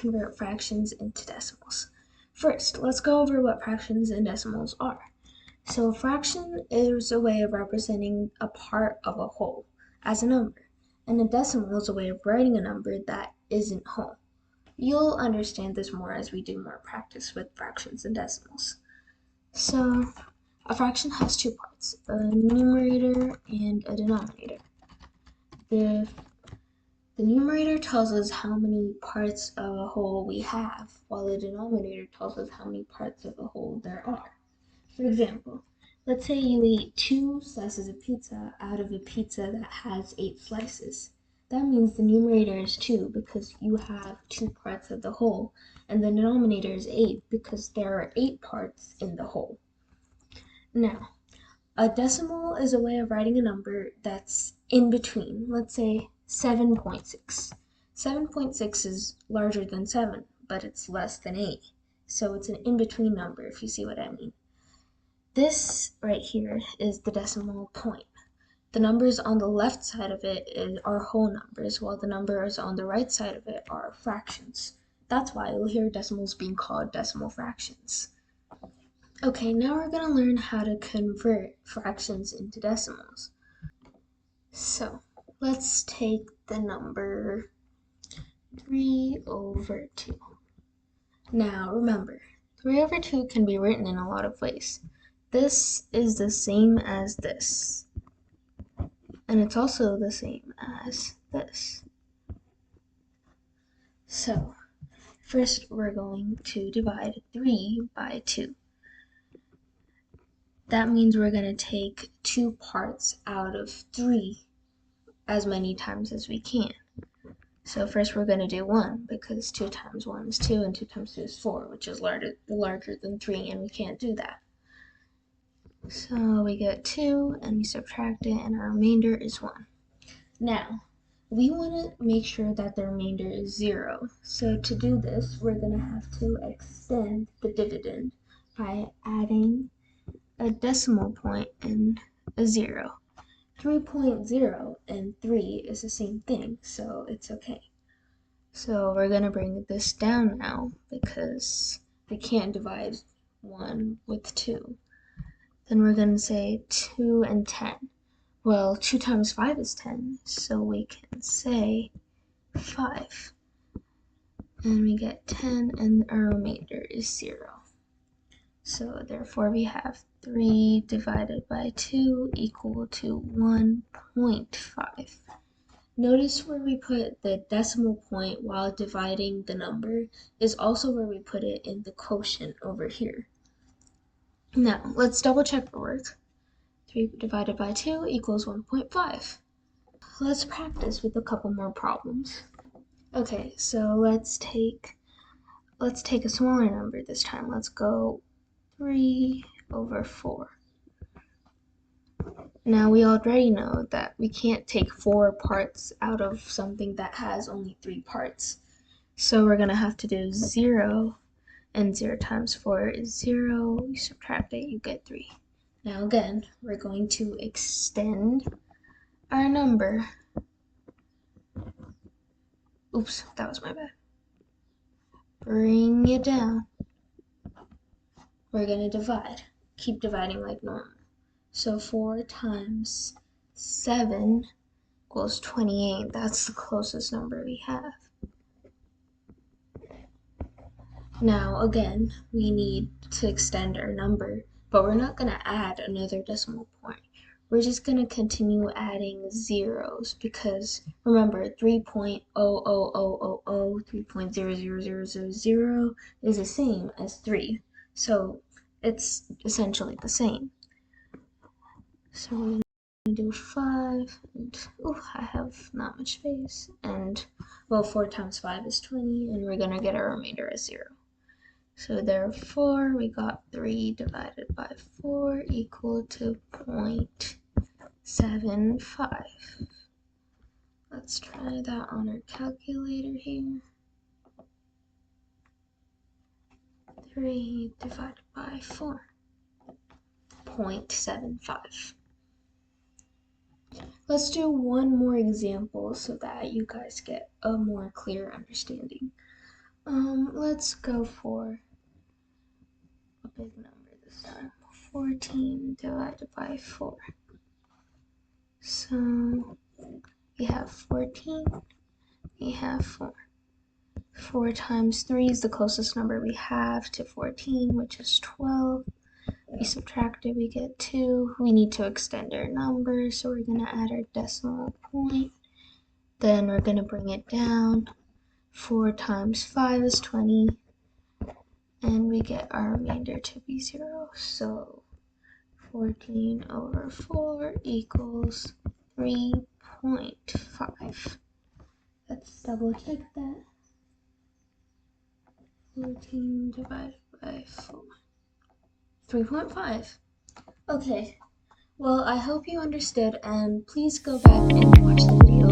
convert fractions into decimals. First, let's go over what fractions and decimals are. So a fraction is a way of representing a part of a whole as a number, and a decimal is a way of writing a number that isn't whole. You'll understand this more as we do more practice with fractions and decimals. So a fraction has two parts, a numerator and a denominator. The numerator tells us how many parts of a whole we have, while the denominator tells us how many parts of a whole there are. For example, let's say you eat 2 slices of pizza out of a pizza that has 8 slices. That means the numerator is 2 because you have 2 parts of the whole, and the denominator is 8 because there are 8 parts in the whole. Now, a decimal is a way of writing a number that's in between. Let's say 7.6. 7.6 is larger than 7, but it's less than 8. So it's an in-between number, if you see what I mean. This right here is the decimal point. The numbers on the left side of it are whole numbers, while the numbers on the right side of it are fractions. That's why you'll hear decimals being called decimal fractions. Okay, now we're going to learn how to convert fractions into decimals. So, let's take the number 3/2. Now, remember, 3/2 can be written in a lot of ways. This is the same as this, and it's also the same as this. So, first we're going to divide 3 by 2. That means we're going to take 2 parts out of 3 as many times as we can. So first we're going to do 1 because 2 times 1 is 2 and 2 times 2 is 4, which is larger than 3, and we can't do that. So we get 2 and we subtract it, and our remainder is 1. Now, we want to make sure that the remainder is 0. So to do this, we're going to have to extend the dividend by adding a decimal point and a 0. 3.0 and 3 is the same thing, so it's okay. So we're going to bring this down now because we can't divide 1 with 2. Then we're going to say 2 and 10. Well, 2 times 5 is 10, so we can say 5. And we get 10, and our remainder is 0. So therefore we have 3 divided by 2 equal to 1.5. Notice where we put the decimal point while dividing the number is also where we put it in the quotient over here. Now, let's double check our work. 3 divided by 2 equals 1.5. Let's practice with a couple more problems. Okay, so let's take a smaller number this time. Let's go 3/4. Now we already know that we can't take 4 parts out of something that has only 3 parts. So we're going to have to do 0, and 0 times 4 is 0. You subtract it, you get 3. Now again, we're going to extend our number. Oops, that was my bad. Bring it down. We're going to divide. Keep dividing like normal. So 4 times 7 equals 28. That's the closest number we have. Now again, we need to extend our number, but we're not going to add another decimal point. We're just going to continue adding zeros because remember 3.00000, 3.00000 is the same as 3. So it's essentially the same. So we're going to do 5, and I have not much space, and well, 4 times 5 is 20, and we're going to get our remainder as 0. So therefore, we got 3 divided by 4 equal to 0.75. Let's try that on our calculator here. 3 divided by 4, 0.75. Let's do one more example so that you guys get a more clear understanding. Let's go for a big number this time. 14 divided by 4. So we have 14, we have 4. 4 times 3 is the closest number we have to 14, which is 12. We subtract it, we get 2. We need to extend our number, so we're going to add our decimal point. Then we're going to bring it down. 4 times 5 is 20. And we get our remainder to be 0. So 14 over 4 equals 3.5. Let's double check that. 14 divided by 4. 3.5. Okay, well, I hope you understood, and please go back and watch the video